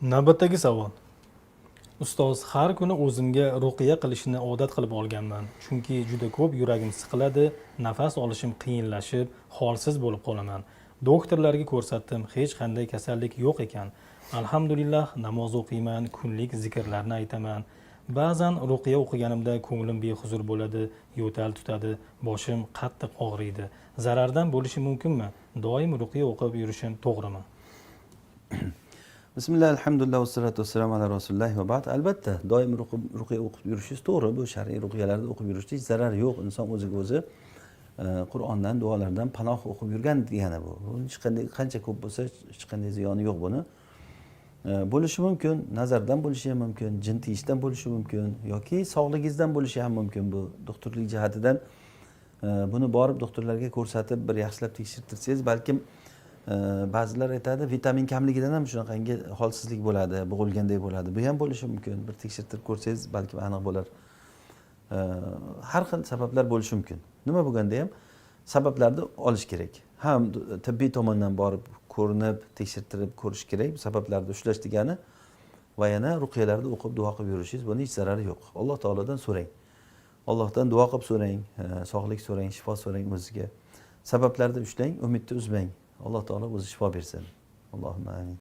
Navbatdagi savol. Ustoz, har kuni o'zimga ruqiya qilishni odat qilib olganman. Chunki juda ko'p yuragim siqiladi, nafas olishim qiyinlashib, holsiz bo'lib qolaman. Doktorlarga ko'rsatdim, hech qanday kasallik yo'q ekan. Alhamdulillah, namoz o'qiyman, kunlik zikrlarni aytaman. Ba'zan ruqiya o'qiganimda ko'nglim behuzur bo'ladi, yo'tal tutadi, boshim qattiq og'riydi. Zarardan bo'lishi mumkinmi? Doim ruqiya o'qib yurishim to'g'rimi? Bismillah, alhamdulillah, vassalatu vassalamu ala rasulillah va ba'd. Albatta, doim ruqiya o'qib yurishingiz to'g'ri. Bu shar'iy ruqiyalarda o'qib yurishda hech zarar yo'q. Inson o'ziga o'zi Qur'ondan, duolardan panoh o'qib yurgan degani bu. Hech qanday qancha ko'p bo'lsa, hech qanday ziyoni yo'q buni. Bo'lishi mumkin, nazardan bo'lishi ham mumkin, jin tiyishdan bo'lishi mumkin yoki sog'ligingizdan bo'lishi ham mumkin bu. Doktorlik jihatidan buni borib doktorlarga ko'rsatib, bir yaxshilab tekshirtirsangiz, balkim ba'zilar aytadi, vitamin kamligidan ham shunaqangi holsizlik bo'ladi, bo'g'ilgandek bo'ladi. Bu ham bo'lishi mumkin. Bir tekshirtirib ko'rsangiz, balkim aniq bo'lar. Har xil sabablar bo'lishi mumkin. Nima bo'lganda ham sabablarni olish kerak. Ham tibbiy tomondan borib ko'rinib, tekshirtirib ko'rish kerak. Sabablarni ushlash degani va yana ruqiyalarni o'qib, duo qilib yurishingiz, buni hech zarari yo'q. Alloh taolodan so'rang. Allohdan duo qilib so'rang, sog'lik so'rang, shifo so'rang o'ziga. Sabablarni ushlang, umidni uzmang. Alloh taolo o'zi shifo bersin. Allohumma amin.